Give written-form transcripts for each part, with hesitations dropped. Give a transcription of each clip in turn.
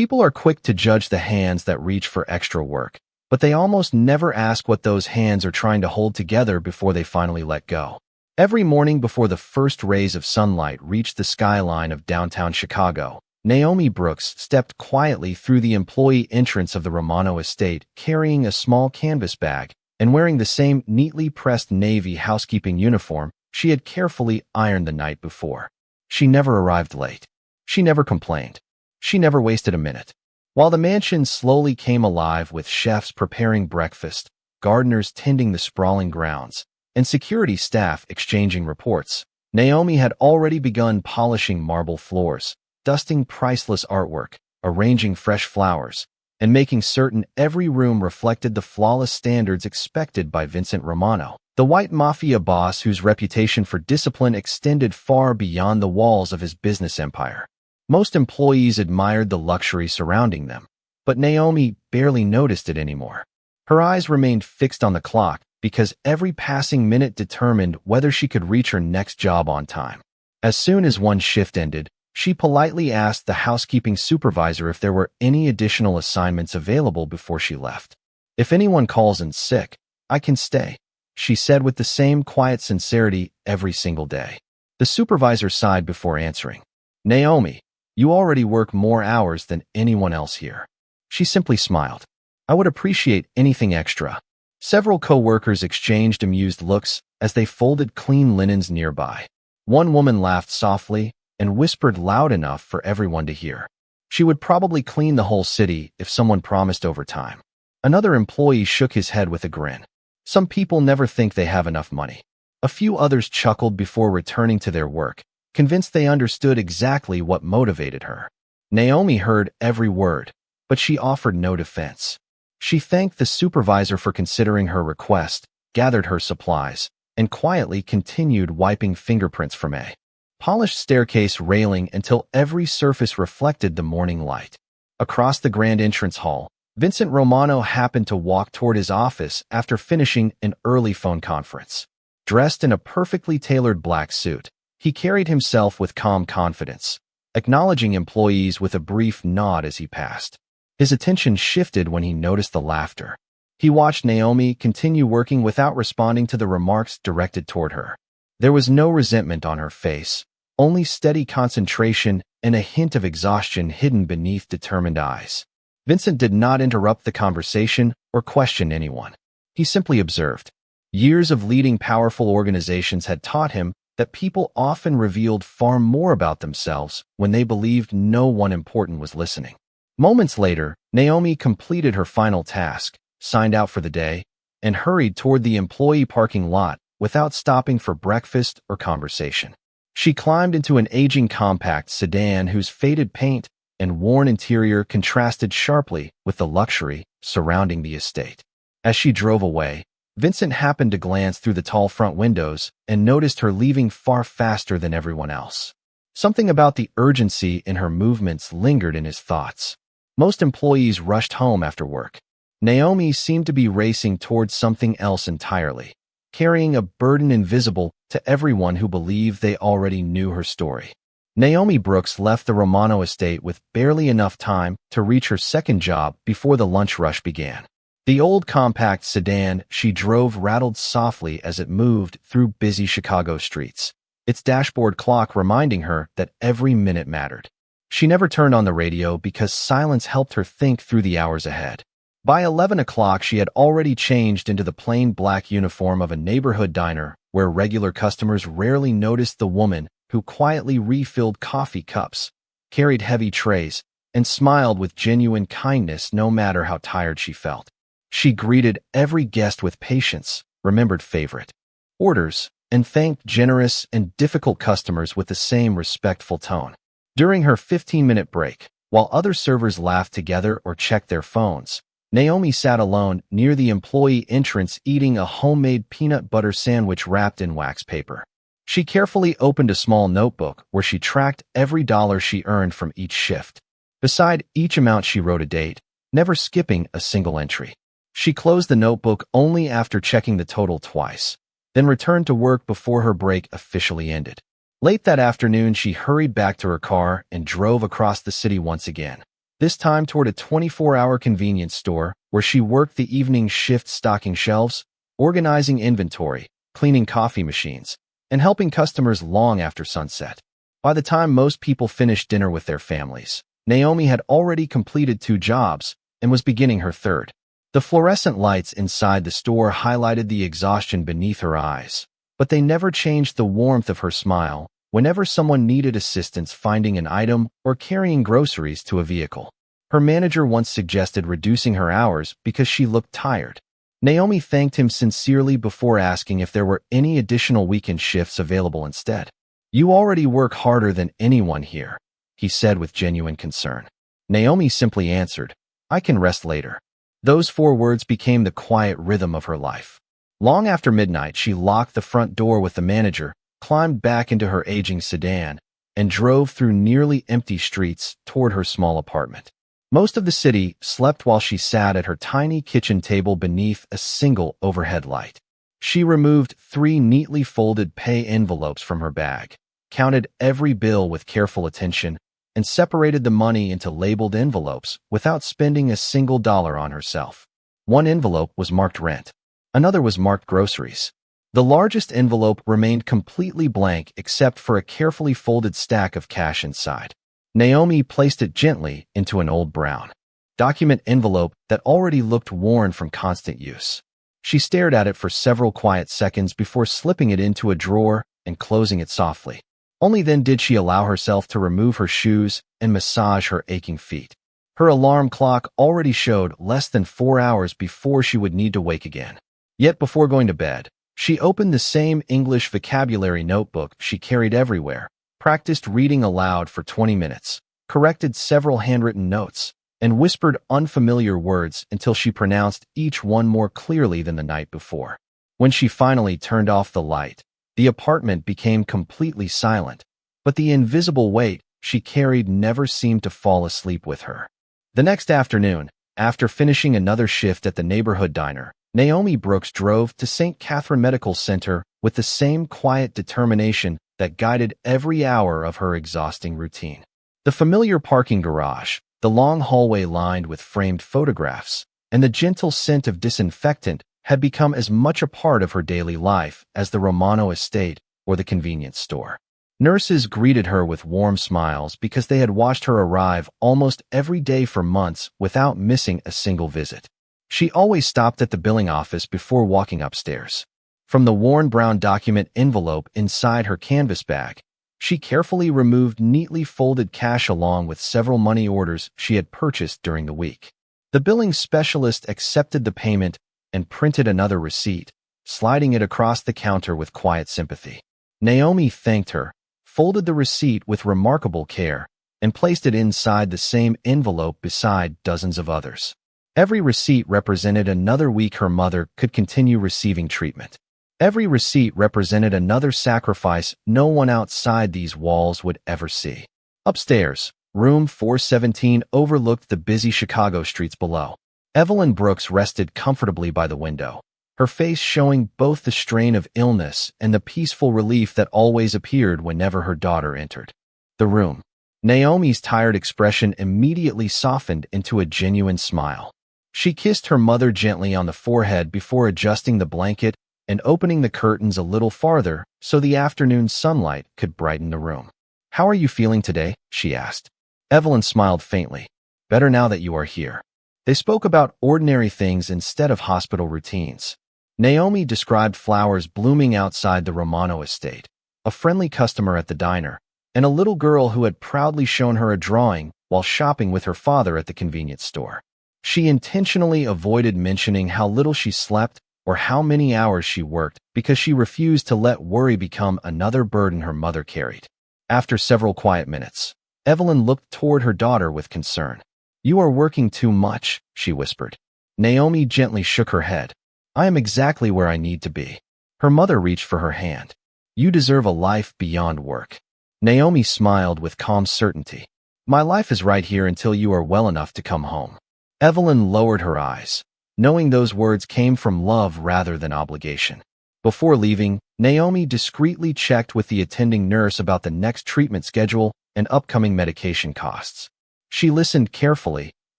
People are quick to judge the hands that reach for extra work, but they almost never ask what those hands are trying to hold together before they finally let go. Every morning before the first rays of sunlight reached the skyline of downtown Chicago, Naomi Brooks stepped quietly through the employee entrance of the Romano estate, carrying a small canvas bag and wearing the same neatly pressed navy housekeeping uniform she had carefully ironed the night before. She never arrived late. She never complained. She never wasted a minute. While the mansion slowly came alive with chefs preparing breakfast, gardeners tending the sprawling grounds, and security staff exchanging reports, Naomi had already begun polishing marble floors, dusting priceless artwork, arranging fresh flowers, and making certain every room reflected the flawless standards expected by Vincent Romano, the White Mafia boss whose reputation for discipline extended far beyond the walls of his business empire. Most employees admired the luxury surrounding them, but Naomi barely noticed it anymore. Her eyes remained fixed on the clock because every passing minute determined whether she could reach her next job on time. As soon as one shift ended, she politely asked the housekeeping supervisor if there were any additional assignments available before she left. "If anyone calls in sick, I can stay," she said with the same quiet sincerity every single day. The supervisor sighed before answering. "Naomi, you already work more hours than anyone else here." She simply smiled. "I would appreciate anything extra." Several co-workers exchanged amused looks as they folded clean linens nearby. One woman laughed softly and whispered loud enough for everyone to hear. She would probably clean the whole city if someone promised overtime. Another employee shook his head with a grin. Some people never think they have enough money. A few others chuckled before returning to their work, convinced they understood exactly what motivated her. Naomi heard every word, but she offered no defense. She thanked the supervisor for considering her request, gathered her supplies, and quietly continued wiping fingerprints from a polished staircase railing until every surface reflected the morning light. Across the grand entrance hall, Vincent Romano happened to walk toward his office after finishing an early phone conference. Dressed in a perfectly tailored black suit, he carried himself with calm confidence, acknowledging employees with a brief nod as he passed. His attention shifted when he noticed the laughter. He watched Naomi continue working without responding to the remarks directed toward her. There was no resentment on her face, only steady concentration and a hint of exhaustion hidden beneath determined eyes. Vincent did not interrupt the conversation or question anyone. He simply observed. Years of leading powerful organizations had taught him that people often revealed far more about themselves when they believed no one important was listening. Moments later, Naomi completed her final task, signed out for the day, and hurried toward the employee parking lot without stopping for breakfast or conversation. She climbed into an aging compact sedan whose faded paint and worn interior contrasted sharply with the luxury surrounding the estate. As she drove away, Vincent happened to glance through the tall front windows and noticed her leaving far faster than everyone else. Something about the urgency in her movements lingered in his thoughts. Most employees rushed home after work. Naomi seemed to be racing towards something else entirely, carrying a burden invisible to everyone who believed they already knew her story. Naomi Brooks left the Romano estate with barely enough time to reach her second job before the lunch rush began. The old compact sedan she drove rattled softly as it moved through busy Chicago streets, its dashboard clock reminding her that every minute mattered. She never turned on the radio because silence helped her think through the hours ahead. By 11 o'clock, she had already changed into the plain black uniform of a neighborhood diner where regular customers rarely noticed the woman who quietly refilled coffee cups, carried heavy trays, and smiled with genuine kindness no matter how tired she felt. She greeted every guest with patience, remembered favorite orders, and thanked generous and difficult customers with the same respectful tone. During her 15-minute break, while other servers laughed together or checked their phones, Naomi sat alone near the employee entrance eating a homemade peanut butter sandwich wrapped in wax paper. She carefully opened a small notebook where she tracked every dollar she earned from each shift. Beside each amount she wrote a date, never skipping a single entry. She closed the notebook only after checking the total twice, then returned to work before her break officially ended. Late that afternoon, she hurried back to her car and drove across the city once again. this time toward a 24-hour convenience store where she worked the evening shift stocking shelves, organizing inventory, cleaning coffee machines, and helping customers long after sunset. By the time most people finished dinner with their families, Naomi had already completed 2 jobs and was beginning her third. The fluorescent lights inside the store highlighted the exhaustion beneath her eyes, but they never changed the warmth of her smile whenever someone needed assistance finding an item or carrying groceries to a vehicle. Her manager once suggested reducing her hours because she looked tired. Naomi thanked him sincerely before asking if there were any additional weekend shifts available instead. "You already work harder than anyone here," he said with genuine concern. Naomi simply answered, "I can rest later." Those 4 words became the quiet rhythm of her life. Long after midnight, she locked the front door with the manager, climbed back into her aging sedan, and drove through nearly empty streets toward her small apartment. Most of the city slept while she sat at her tiny kitchen table beneath a single overhead light. She removed 3 neatly folded pay envelopes from her bag, counted every bill with careful attention, and separated the money into labeled envelopes without spending a single dollar on herself. One envelope was marked rent. Another was marked groceries. The largest envelope remained completely blank except for a carefully folded stack of cash inside. Naomi placed it gently into an old brown document envelope that already looked worn from constant use. She stared at it for several quiet seconds before slipping it into a drawer and closing it softly. Only then did she allow herself to remove her shoes and massage her aching feet. Her alarm clock already showed less than 4 hours before she would need to wake again. Yet before going to bed, she opened the same English vocabulary notebook she carried everywhere, practiced reading aloud for 20 minutes, corrected several handwritten notes, and whispered unfamiliar words until she pronounced each one more clearly than the night before. When she finally turned off the light, the apartment became completely silent, but the invisible weight she carried never seemed to fall asleep with her. The next afternoon, after finishing another shift at the neighborhood diner, Naomi Brooks drove to St. Catherine Medical Center with the same quiet determination that guided every hour of her exhausting routine. The familiar parking garage, the long hallway lined with framed photographs, and the gentle scent of disinfectant had become as much a part of her daily life as the Romano estate or the convenience store. Nurses greeted her with warm smiles because they had watched her arrive almost every day for months without missing a single visit. She always stopped at the billing office before walking upstairs. From the worn brown document envelope inside her canvas bag, she carefully removed neatly folded cash along with several money orders she had purchased during the week. The billing specialist accepted the payment and printed another receipt, sliding it across the counter with quiet sympathy. Naomi thanked her, folded the receipt with remarkable care, and placed it inside the same envelope beside dozens of others. Every receipt represented another week her mother could continue receiving treatment. Every receipt represented another sacrifice no one outside these walls would ever see. Upstairs, room 417 overlooked the busy Chicago streets below. Evelyn Brooks rested comfortably by the window, her face showing both the strain of illness and the peaceful relief that always appeared whenever her daughter entered the room. Naomi's tired expression immediately softened into a genuine smile. She kissed her mother gently on the forehead before adjusting the blanket and opening the curtains a little farther so the afternoon sunlight could brighten the room. "How are you feeling today?" she asked. Evelyn smiled faintly. "Better now that you are here." They spoke about ordinary things instead of hospital routines. Naomi described flowers blooming outside the Romano estate, a friendly customer at the diner, and a little girl who had proudly shown her a drawing while shopping with her father at the convenience store. She intentionally avoided mentioning how little she slept or how many hours she worked because she refused to let worry become another burden her mother carried. After several quiet minutes, Evelyn looked toward her daughter with concern. "You are working too much," she whispered. Naomi gently shook her head. "I am exactly where I need to be." Her mother reached for her hand. "You deserve a life beyond work." Naomi smiled with calm certainty. "My life is right here until you are well enough to come home." Evelyn lowered her eyes, knowing those words came from love rather than obligation. Before leaving, Naomi discreetly checked with the attending nurse about the next treatment schedule and upcoming medication costs. She listened carefully,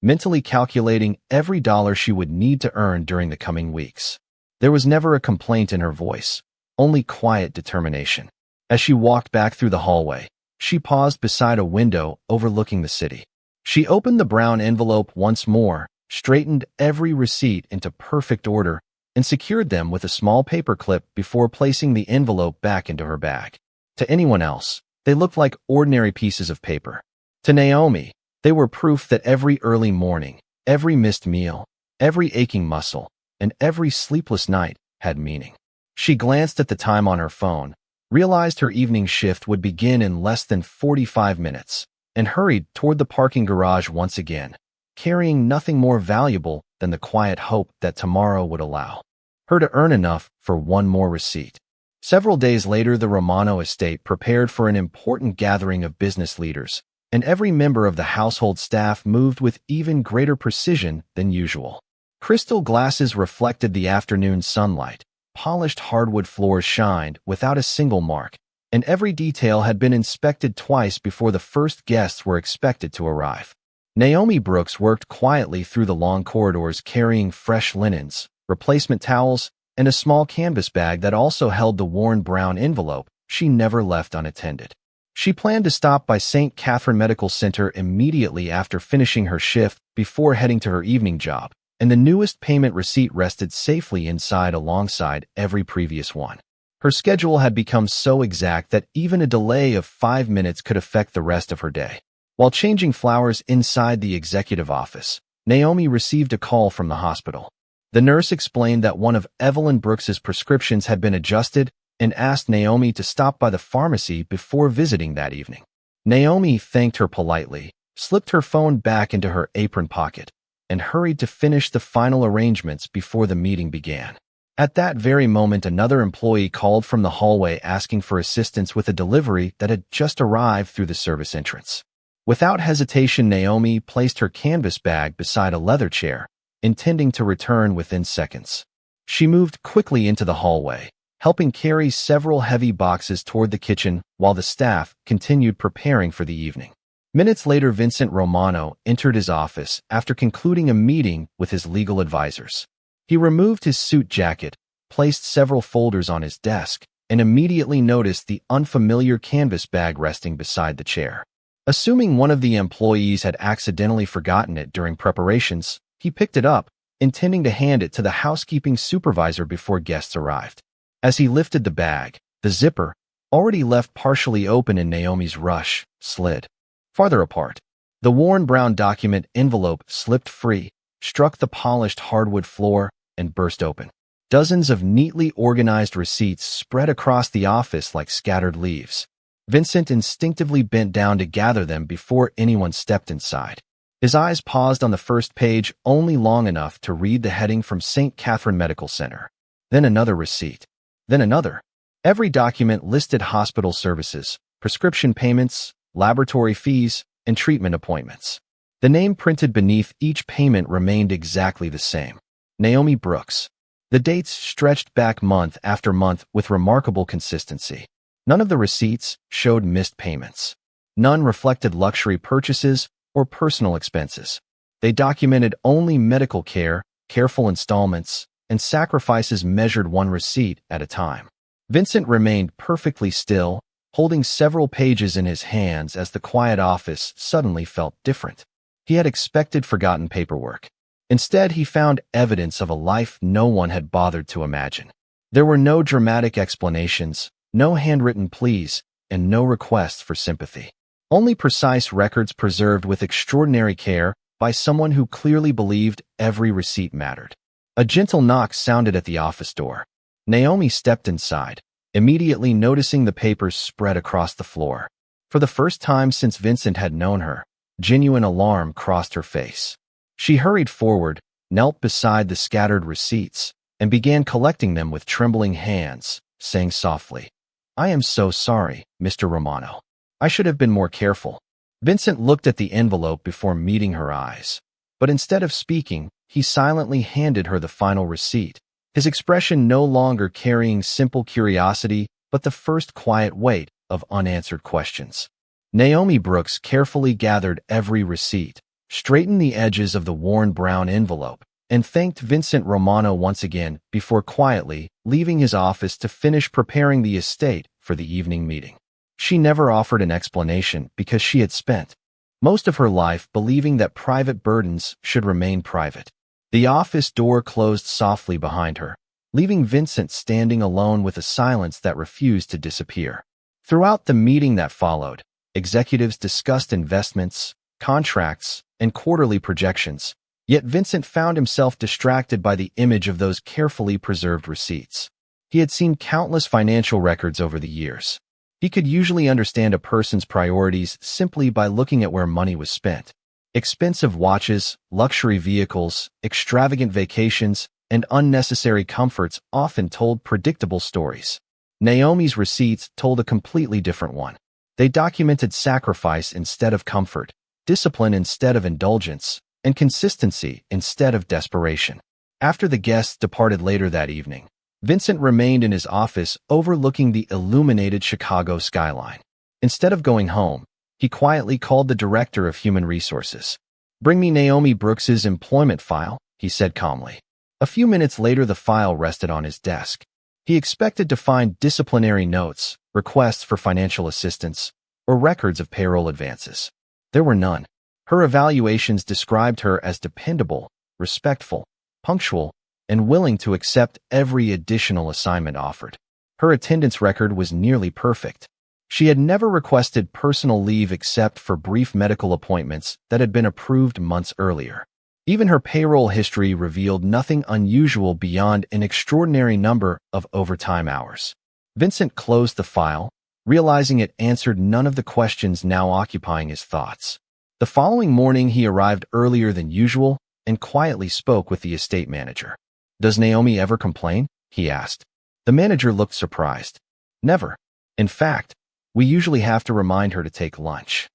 mentally calculating every dollar she would need to earn during the coming weeks. There was never a complaint in her voice, only quiet determination. As she walked back through the hallway, she paused beside a window overlooking the city. She opened the brown envelope once more, straightened every receipt into perfect order, and secured them with a small paper clip before placing the envelope back into her bag. To anyone else, they looked like ordinary pieces of paper. To Naomi, they were proof that every early morning, every missed meal, every aching muscle, and every sleepless night had meaning. She glanced at the time on her phone, realized her evening shift would begin in less than 45 minutes, and hurried toward the parking garage once again, carrying nothing more valuable than the quiet hope that tomorrow would allow her to earn enough for one more receipt. Several days later, the Romano estate prepared for an important gathering of business leaders, and every member of the household staff moved with even greater precision than usual. Crystal glasses reflected the afternoon sunlight, polished hardwood floors shined without a single mark, and every detail had been inspected twice before the first guests were expected to arrive. Naomi Brooks worked quietly through the long corridors carrying fresh linens, replacement towels, and a small canvas bag that also held the worn brown envelope she never left unattended. She planned to stop by St. Catherine Medical Center immediately after finishing her shift before heading to her evening job, and the newest payment receipt rested safely inside alongside every previous one. Her schedule had become so exact that even a delay of 5 minutes could affect the rest of her day. While changing flowers inside the executive office, Naomi received a call from the hospital. The nurse explained that one of Evelyn Brooks's prescriptions had been adjusted and asked Naomi to stop by the pharmacy before visiting that evening. Naomi thanked her politely, slipped her phone back into her apron pocket, and hurried to finish the final arrangements before the meeting began. At that very moment, another employee called from the hallway asking for assistance with a delivery that had just arrived through the service entrance. Without hesitation, Naomi placed her canvas bag beside a leather chair, intending to return within seconds. She moved quickly into the hallway, helping carry several heavy boxes toward the kitchen while the staff continued preparing for the evening. Minutes later, Vincent Romano entered his office after concluding a meeting with his legal advisors. He removed his suit jacket, placed several folders on his desk, and immediately noticed the unfamiliar canvas bag resting beside the chair. Assuming one of the employees had accidentally forgotten it during preparations, he picked it up, intending to hand it to the housekeeping supervisor before guests arrived. As he lifted the bag, the zipper, already left partially open in Naomi's rush, slid farther apart. The worn brown document envelope slipped free, struck the polished hardwood floor, and burst open. Dozens of neatly organized receipts spread across the office like scattered leaves. Vincent instinctively bent down to gather them before anyone stepped inside. His eyes paused on the first page only long enough to read the heading from St. Catherine Medical Center. Then another receipt. Then another. Every document listed hospital services, prescription payments, laboratory fees, and treatment appointments. The name printed beneath each payment remained exactly the same. Naomi Brooks. The dates stretched back month after month with remarkable consistency. None of the receipts showed missed payments. None reflected luxury purchases or personal expenses. They documented only medical care, careful installments, and sacrifices measured one receipt at a time. Vincent remained perfectly still, holding several pages in his hands as the quiet office suddenly felt different. He had expected forgotten paperwork. Instead, he found evidence of a life no one had bothered to imagine. There were no dramatic explanations, no handwritten pleas, and no requests for sympathy. Only precise records preserved with extraordinary care by someone who clearly believed every receipt mattered. A gentle knock sounded at the office door. Naomi stepped inside, immediately noticing the papers spread across the floor. For the first time since Vincent had known her, genuine alarm crossed her face. She hurried forward, knelt beside the scattered receipts, and began collecting them with trembling hands, saying softly, "I am so sorry, Mr. Romano. I should have been more careful." Vincent looked at the envelope before meeting her eyes. But instead of speaking, he silently handed her the final receipt, his expression no longer carrying simple curiosity, but the first quiet weight of unanswered questions. Naomi Brooks carefully gathered every receipt, straightened the edges of the worn brown envelope, and thanked Vincent Romano once again before quietly leaving his office to finish preparing the estate for the evening meeting. She never offered an explanation because she had spent most of her life believing that private burdens should remain private. The office door closed softly behind her, leaving Vincent standing alone with a silence that refused to disappear. Throughout the meeting that followed, executives discussed investments, contracts, and quarterly projections, yet Vincent found himself distracted by the image of those carefully preserved receipts. He had seen countless financial records over the years. He could usually understand a person's priorities simply by looking at where money was spent. Expensive watches, luxury vehicles, extravagant vacations, and unnecessary comforts often told predictable stories. Naomi's receipts told a completely different one. They documented sacrifice instead of comfort, discipline instead of indulgence, and consistency instead of desperation. After the guests departed later that evening, Vincent remained in his office overlooking the illuminated Chicago skyline. Instead of going home, he quietly called the director of human resources. "Bring me Naomi Brooks's employment file," he said calmly. A few minutes later, the file rested on his desk. He expected to find disciplinary notes, requests for financial assistance, or records of payroll advances. There were none. Her evaluations described her as dependable, respectful, punctual, and willing to accept every additional assignment offered. Her attendance record was nearly perfect. She had never requested personal leave except for brief medical appointments that had been approved months earlier. Even her payroll history revealed nothing unusual beyond an extraordinary number of overtime hours. Vincent closed the file, realizing it answered none of the questions now occupying his thoughts. The following morning, he arrived earlier than usual and quietly spoke with the estate manager. "Does Naomi ever complain?" he asked. The manager looked surprised. "Never. In fact, we usually have to remind her to take lunch."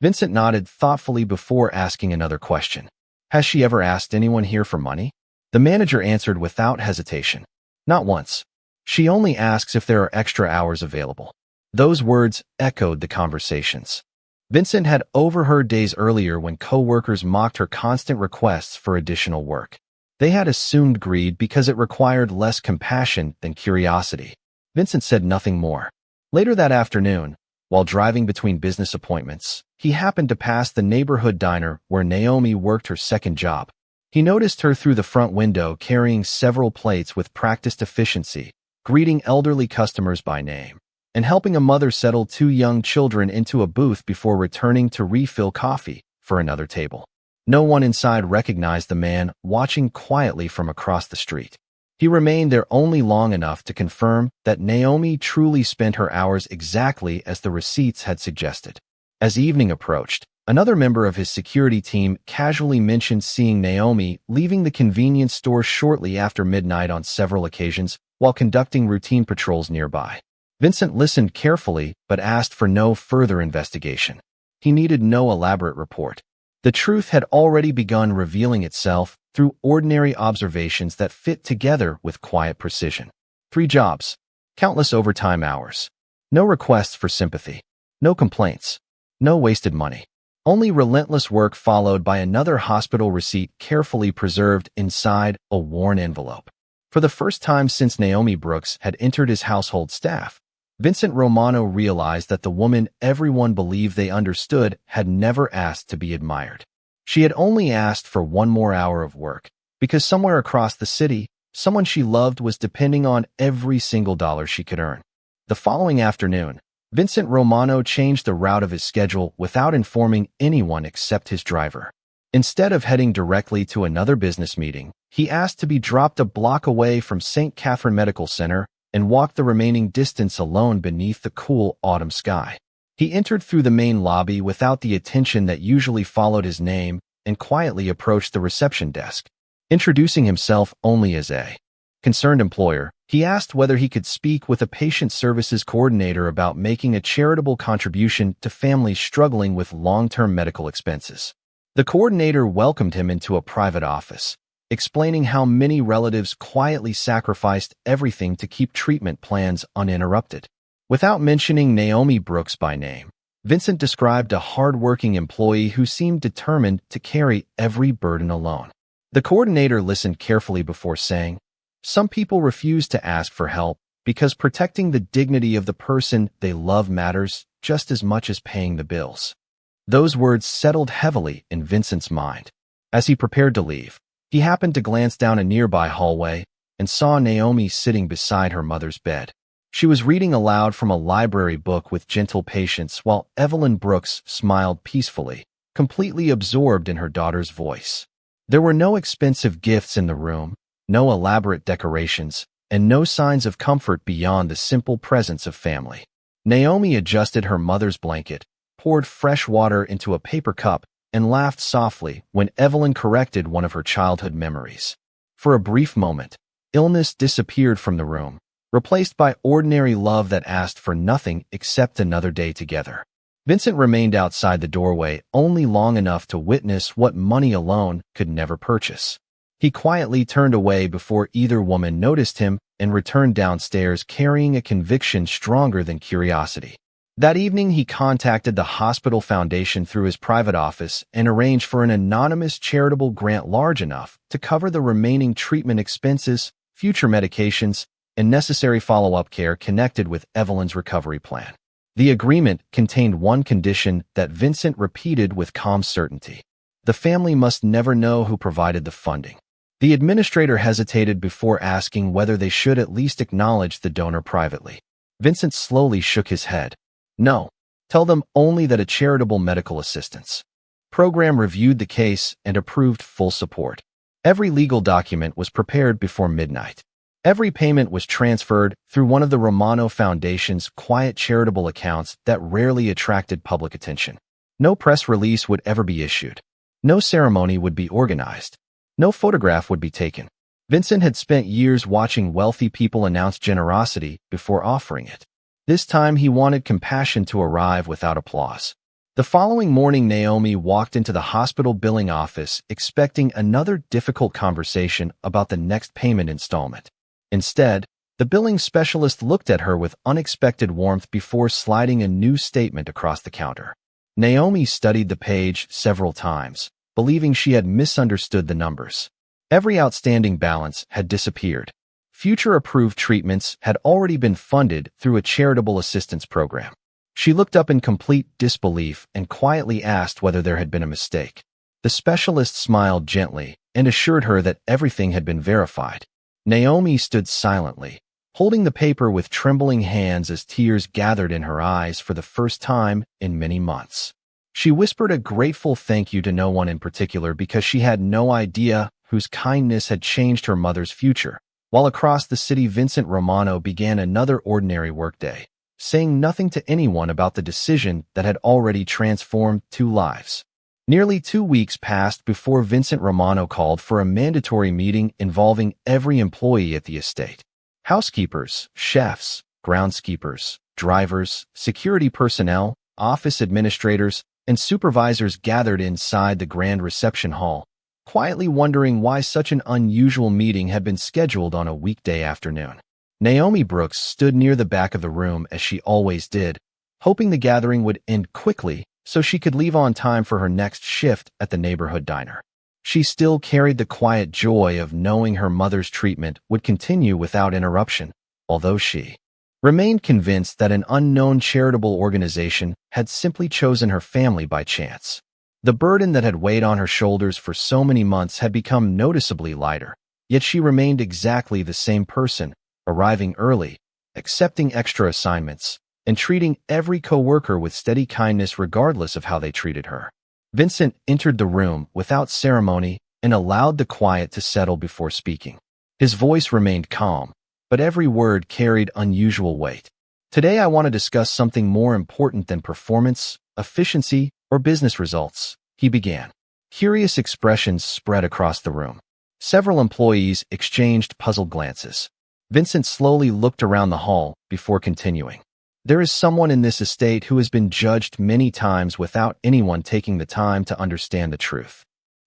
Vincent nodded thoughtfully before asking another question. "Has she ever asked anyone here for money?" The manager answered without hesitation. "Not once. She only asks if there are extra hours available." Those words echoed the conversations Vincent had overheard days earlier when co-workers mocked her constant requests for additional work. They had assumed greed because it required less compassion than curiosity. Vincent said nothing more. Later that afternoon, while driving between business appointments, he happened to pass the neighborhood diner where Naomi worked her second job. He noticed her through the front window carrying several plates with practiced efficiency, greeting elderly customers by name, and helping a mother settle two young children into a booth before returning to refill coffee for another table. No one inside recognized the man watching quietly from across the street. He remained there only long enough to confirm that Naomi truly spent her hours exactly as the receipts had suggested. As evening approached, another member of his security team casually mentioned seeing Naomi leaving the convenience store shortly after midnight on several occasions while conducting routine patrols nearby. Vincent listened carefully but asked for no further investigation. He needed no elaborate report. The truth had already begun revealing itself through ordinary observations that fit together with quiet precision. 3 jobs, countless overtime hours, no requests for sympathy, no complaints, no wasted money. Only relentless work followed by another hospital receipt carefully preserved inside a worn envelope. For the first time since Naomi Brooks had entered his household staff, Vincent Romano realized that the woman everyone believed they understood had never asked to be admired. She had only asked for one more hour of work, because somewhere across the city, someone she loved was depending on every single dollar she could earn. The following afternoon, Vincent Romano changed the route of his schedule without informing anyone except his driver. Instead of heading directly to another business meeting, he asked to be dropped a block away from St. Catherine Medical Center and walked the remaining distance alone beneath the cool autumn sky. He entered through the main lobby without the attention that usually followed his name and quietly approached the reception desk. Introducing himself only as a concerned employer, he asked whether he could speak with a patient services coordinator about making a charitable contribution to families struggling with long-term medical expenses. The coordinator welcomed him into a private office, explaining how many relatives quietly sacrificed everything to keep treatment plans uninterrupted. Without mentioning Naomi Brooks by name, Vincent described a hard-working employee who seemed determined to carry every burden alone. The coordinator listened carefully before saying, "Some people refuse to ask for help because protecting the dignity of the person they love matters just as much as paying the bills." Those words settled heavily in Vincent's mind. As he prepared to leave, he happened to glance down a nearby hallway and saw Naomi sitting beside her mother's bed. She was reading aloud from a library book with gentle patience while Evelyn Brooks smiled peacefully, completely absorbed in her daughter's voice. There were no expensive gifts in the room, no elaborate decorations, and no signs of comfort beyond the simple presence of family. Naomi adjusted her mother's blanket, poured fresh water into a paper cup, and laughed softly when Evelyn corrected one of her childhood memories. For a brief moment, illness disappeared from the room, replaced by ordinary love that asked for nothing except another day together. Vincent remained outside the doorway only long enough to witness what money alone could never purchase. He quietly turned away before either woman noticed him and returned downstairs carrying a conviction stronger than curiosity. That evening, he contacted the hospital foundation through his private office and arranged for an anonymous charitable grant large enough to cover the remaining treatment expenses, future medications, and necessary follow-up care connected with Evelyn's recovery plan. The agreement contained one condition that Vincent repeated with calm certainty. The family must never know who provided the funding. The administrator hesitated before asking whether they should at least acknowledge the donor privately. Vincent slowly shook his head. "No. Tell them only that a charitable medical assistance program reviewed the case and approved full support. Every legal document was prepared before midnight. Every payment was transferred through one of the Romano Foundation's quiet charitable accounts that rarely attracted public attention. No press release would ever be issued. No ceremony would be organized. No photograph would be taken." Vincent had spent years watching wealthy people announce generosity before offering it. This time he wanted compassion to arrive without applause. The following morning, Naomi walked into the hospital billing office expecting another difficult conversation about the next payment installment. Instead, the billing specialist looked at her with unexpected warmth before sliding a new statement across the counter. Naomi studied the page several times, believing she had misunderstood the numbers. Every outstanding balance had disappeared. Future approved treatments had already been funded through a charitable assistance program. She looked up in complete disbelief and quietly asked whether there had been a mistake. The specialist smiled gently and assured her that everything had been verified. Naomi stood silently, holding the paper with trembling hands as tears gathered in her eyes for the first time in many months. She whispered a grateful thank you to no one in particular because she had no idea whose kindness had changed her mother's future. While across the city, Vincent Romano began another ordinary workday, saying nothing to anyone about the decision that had already transformed two lives. Nearly 2 weeks passed before Vincent Romano called for a mandatory meeting involving every employee at the estate. Housekeepers, chefs, groundskeepers, drivers, security personnel, office administrators, and supervisors gathered inside the grand reception hall, quietly wondering why such an unusual meeting had been scheduled on a weekday afternoon. Naomi Brooks stood near the back of the room as she always did, hoping the gathering would end quickly so she could leave on time for her next shift at the neighborhood diner. She still carried the quiet joy of knowing her mother's treatment would continue without interruption, although she remained convinced that an unknown charitable organization had simply chosen her family by chance. The burden that had weighed on her shoulders for so many months had become noticeably lighter, yet she remained exactly the same person, arriving early, accepting extra assignments, and treating every coworker with steady kindness regardless of how they treated her. Vincent entered the room without ceremony and allowed the quiet to settle before speaking. His voice remained calm, but every word carried unusual weight. "Today I want to discuss something more important than performance, efficiency, or business results," he began. Curious expressions spread across the room. Several employees exchanged puzzled glances. Vincent slowly looked around the hall before continuing. "There is someone in this estate who has been judged many times without anyone taking the time to understand the truth."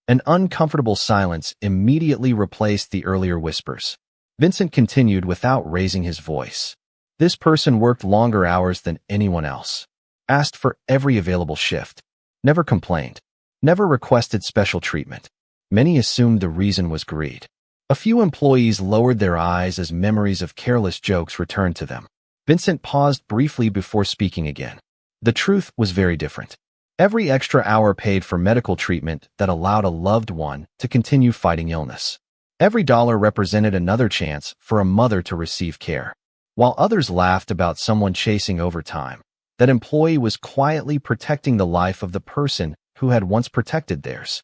An uncomfortable silence immediately replaced the earlier whispers. Vincent continued without raising his voice. "This person worked longer hours than anyone else. asked for every available shift, never complained, never requested special treatment. Many assumed the reason was greed. A few employees lowered their eyes as memories of careless jokes returned to them. Vincent paused briefly before speaking again. The truth was very different. Every extra hour paid for medical treatment that allowed a loved one to continue fighting illness. Every dollar represented another chance for a mother to receive care. While others laughed about someone chasing overtime, that employee was quietly protecting the life of the person who had once protected theirs.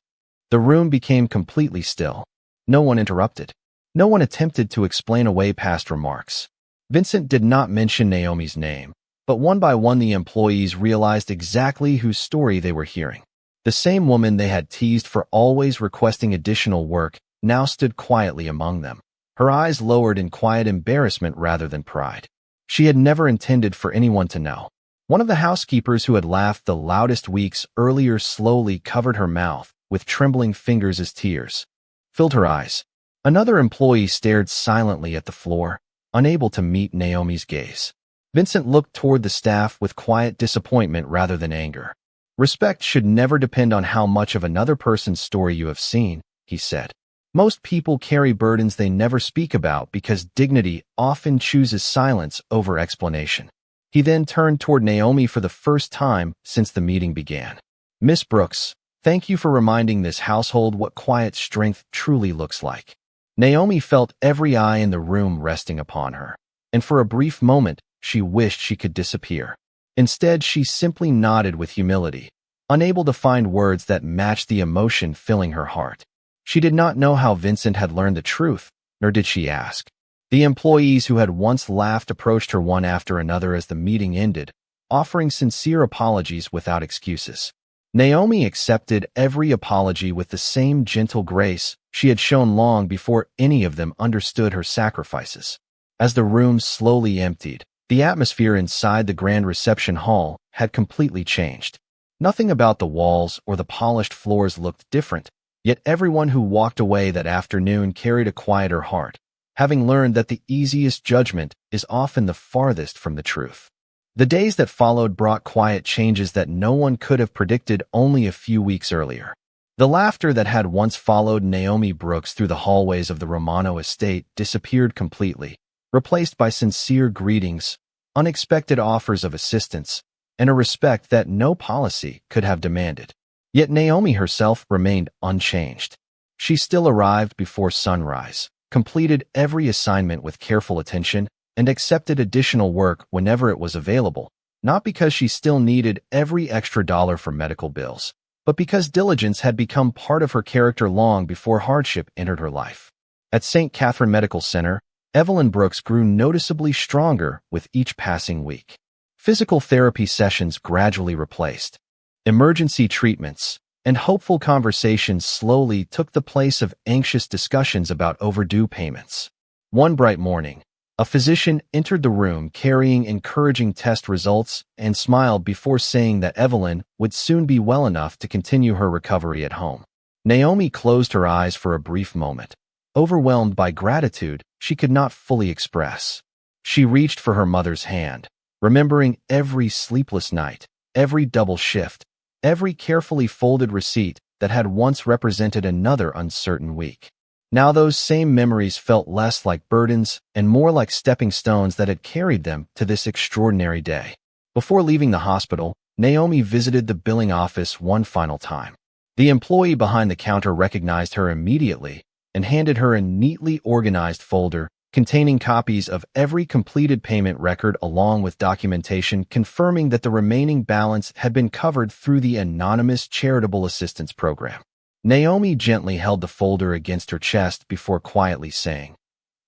The room became completely still. No one interrupted. No one attempted to explain away past remarks. Vincent did not mention Naomi's name, but one by one the employees realized exactly whose story they were hearing. The same woman they had teased for always requesting additional work now stood quietly among them, her eyes lowered in quiet embarrassment rather than pride. She had never intended for anyone to know. One of the housekeepers who had laughed the loudest weeks earlier slowly covered her mouth with trembling fingers as tears filled her eyes. Another employee stared silently at the floor, unable to meet Naomi's gaze. Vincent looked toward the staff with quiet disappointment rather than anger. Respect should never depend on how much of another person's story you have seen, he said. Most people carry burdens they never speak about because dignity often chooses silence over explanation. He then turned toward Naomi for the first time since the meeting began. Miss Brooks, thank you for reminding this household what quiet strength truly looks like. Naomi felt every eye in the room resting upon her, and for a brief moment, she wished she could disappear. Instead, she simply nodded with humility, unable to find words that matched the emotion filling her heart. She did not know how Vincent had learned the truth, nor did she ask. The employees who had once laughed approached her one after another as the meeting ended, offering sincere apologies without excuses. Naomi accepted every apology with the same gentle grace she had shown long before any of them understood her sacrifices. As the room slowly emptied, the atmosphere inside the grand reception hall had completely changed. Nothing about the walls or the polished floors looked different, yet everyone who walked away that afternoon carried a quieter heart, having learned that the easiest judgment is often the farthest from the truth. The days that followed brought quiet changes that no one could have predicted only a few weeks earlier. The laughter that had once followed Naomi Brooks through the hallways of the Romano estate disappeared completely, replaced by sincere greetings, unexpected offers of assistance, and a respect that no policy could have demanded. Yet Naomi herself remained unchanged. She still arrived before sunrise, completed every assignment with careful attention, and accepted additional work whenever it was available, not because she still needed every extra dollar for medical bills, but because diligence had become part of her character long before hardship entered her life. At St. Catherine Medical Center, Evelyn Brooks grew noticeably stronger with each passing week. Physical therapy sessions gradually replaced emergency treatments, and hopeful conversations slowly took the place of anxious discussions about overdue payments. One bright morning, a physician entered the room carrying encouraging test results and smiled before saying that Evelyn would soon be well enough to continue her recovery at home. Naomi closed her eyes for a brief moment, overwhelmed by gratitude she could not fully express. She reached for her mother's hand, remembering every sleepless night, every double shift, every carefully folded receipt that had once represented another uncertain week. Now those same memories felt less like burdens and more like stepping stones that had carried them to this extraordinary day. Before leaving the hospital, Naomi visited the billing office one final time. The employee behind the counter recognized her immediately and handed her a neatly organized folder containing copies of every completed payment record along with documentation confirming that the remaining balance had been covered through the anonymous charitable assistance program. Naomi gently held the folder against her chest before quietly saying,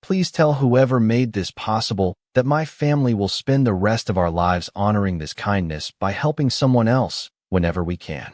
"Please tell whoever made this possible that my family will spend the rest of our lives honoring this kindness by helping someone else whenever we can."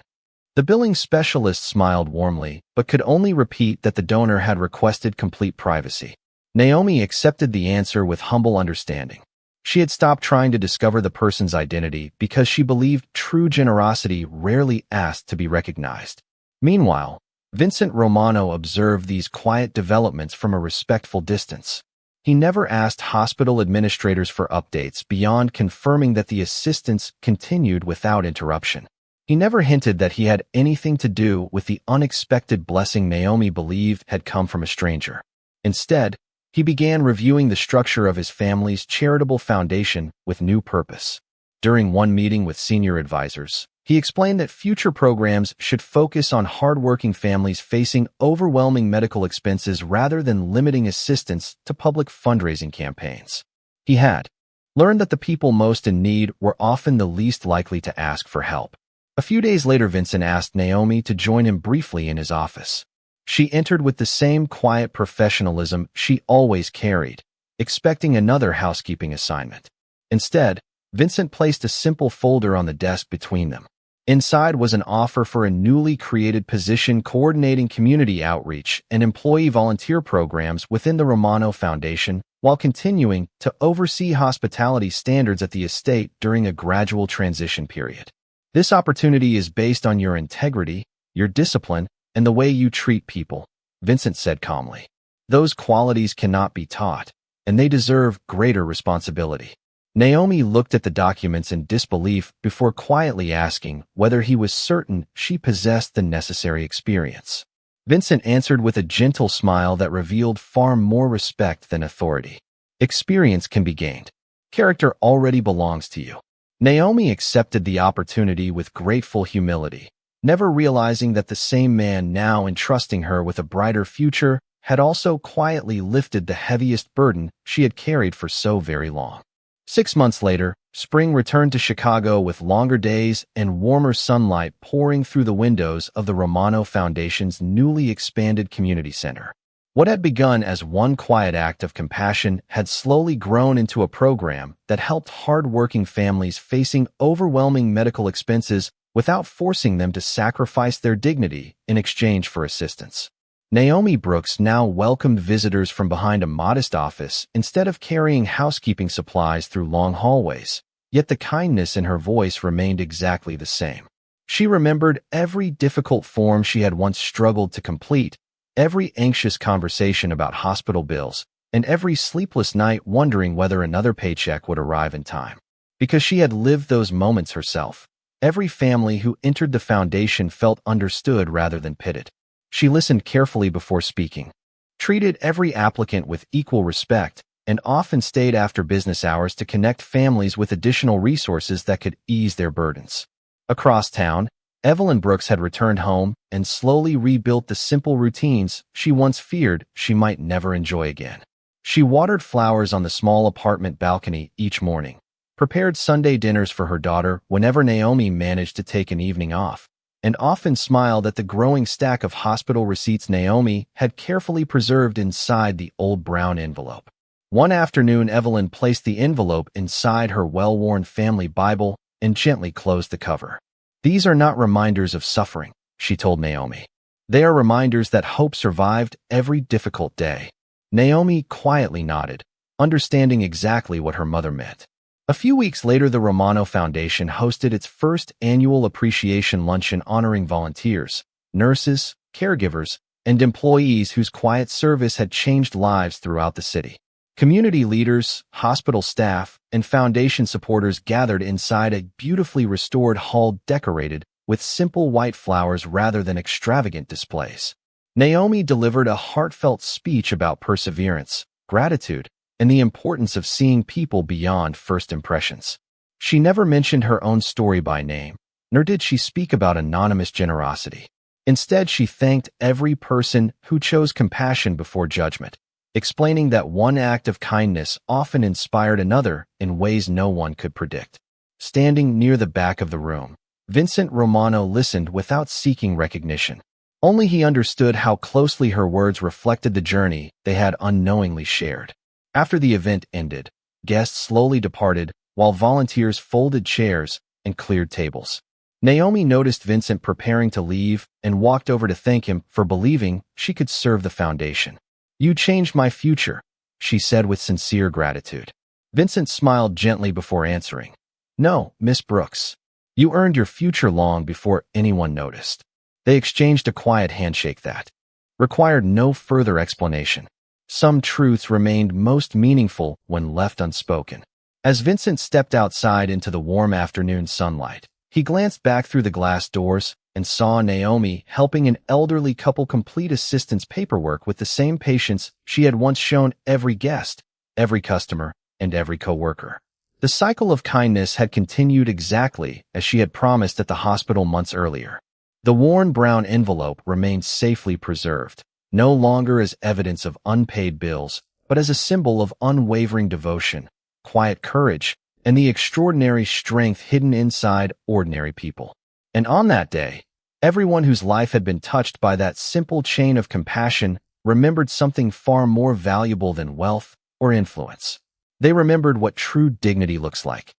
The billing specialist smiled warmly, but could only repeat that the donor had requested complete privacy. Naomi accepted the answer with humble understanding. She had stopped trying to discover the person's identity because she believed true generosity rarely asked to be recognized. Meanwhile, Vincent Romano observed these quiet developments from a respectful distance. He never asked hospital administrators for updates beyond confirming that the assistance continued without interruption. He never hinted that he had anything to do with the unexpected blessing Naomi believed had come from a stranger. Instead, he began reviewing the structure of his family's charitable foundation with new purpose. During one meeting with senior advisors, he explained that future programs should focus on hardworking families facing overwhelming medical expenses rather than limiting assistance to public fundraising campaigns. He had learned that the people most in need were often the least likely to ask for help. A few days later, Vincent asked Naomi to join him briefly in his office. She entered with the same quiet professionalism she always carried, expecting another housekeeping assignment. Instead, Vincent placed a simple folder on the desk between them. Inside was an offer for a newly created position coordinating community outreach and employee volunteer programs within the Romano Foundation, while continuing to oversee hospitality standards at the estate during a gradual transition period. This opportunity is based on your integrity, your discipline, and the way you treat people, Vincent said calmly. Those qualities cannot be taught, and they deserve greater responsibility. Naomi looked at the documents in disbelief before quietly asking whether he was certain she possessed the necessary experience. Vincent answered with a gentle smile that revealed far more respect than authority. Experience can be gained. Character already belongs to you. Naomi accepted the opportunity with grateful humility, never realizing that the same man now entrusting her with a brighter future had also quietly lifted the heaviest burden she had carried for so very long. 6 months later, spring returned to Chicago with longer days and warmer sunlight pouring through the windows of the Romano Foundation's newly expanded community center. What had begun as one quiet act of compassion had slowly grown into a program that helped hard-working families facing overwhelming medical expenses without forcing them to sacrifice their dignity in exchange for assistance. Naomi Brooks now welcomed visitors from behind a modest office instead of carrying housekeeping supplies through long hallways, yet the kindness in her voice remained exactly the same. She remembered every difficult form she had once struggled to complete, every anxious conversation about hospital bills, and every sleepless night wondering whether another paycheck would arrive in time. Because she had lived those moments herself, every family who entered the foundation felt understood rather than pitted. She listened carefully before speaking, treated every applicant with equal respect, and often stayed after business hours to connect families with additional resources that could ease their burdens. Across town, Evelyn Brooks had returned home and slowly rebuilt the simple routines she once feared she might never enjoy again. She watered flowers on the small apartment balcony each morning, prepared Sunday dinners for her daughter whenever Naomi managed to take an evening off, and often smiled at the growing stack of hospital receipts Naomi had carefully preserved inside the old brown envelope. One afternoon, Evelyn placed the envelope inside her well-worn family Bible and gently closed the cover. "These are not reminders of suffering," she told Naomi. "They are reminders that hope survived every difficult day." Naomi quietly nodded, understanding exactly what her mother meant. A few weeks later, the Romano Foundation hosted its first annual appreciation luncheon honoring volunteers, nurses, caregivers, and employees whose quiet service had changed lives throughout the city. Community leaders, hospital staff, and foundation supporters gathered inside a beautifully restored hall decorated with simple white flowers rather than extravagant displays. Naomi delivered a heartfelt speech about perseverance, gratitude, and the importance of seeing people beyond first impressions. She never mentioned her own story by name, nor did she speak about anonymous generosity. Instead, she thanked every person who chose compassion before judgment, explaining that one act of kindness often inspired another in ways no one could predict. Standing near the back of the room, Vincent Romano listened without seeking recognition. Only he understood how closely her words reflected the journey they had unknowingly shared. After the event ended, guests slowly departed while volunteers folded chairs and cleared tables. Naomi noticed Vincent preparing to leave and walked over to thank him for believing she could serve the foundation. "You changed my future," she said with sincere gratitude. Vincent smiled gently before answering, "No, Miss Brooks. You earned your future long before anyone noticed." They exchanged a quiet handshake that required no further explanation. Some truths remained most meaningful when left unspoken. As Vincent stepped outside into the warm afternoon sunlight, he glanced back through the glass doors and saw Naomi helping an elderly couple complete assistance paperwork with the same patience she had once shown every guest, every customer, and every coworker. The cycle of kindness had continued exactly as she had promised at the hospital months earlier. The worn brown envelope remained safely preserved, no longer as evidence of unpaid bills, but as a symbol of unwavering devotion, quiet courage, and the extraordinary strength hidden inside ordinary people. And on that day, everyone whose life had been touched by that simple chain of compassion remembered something far more valuable than wealth or influence. They remembered what true dignity looks like.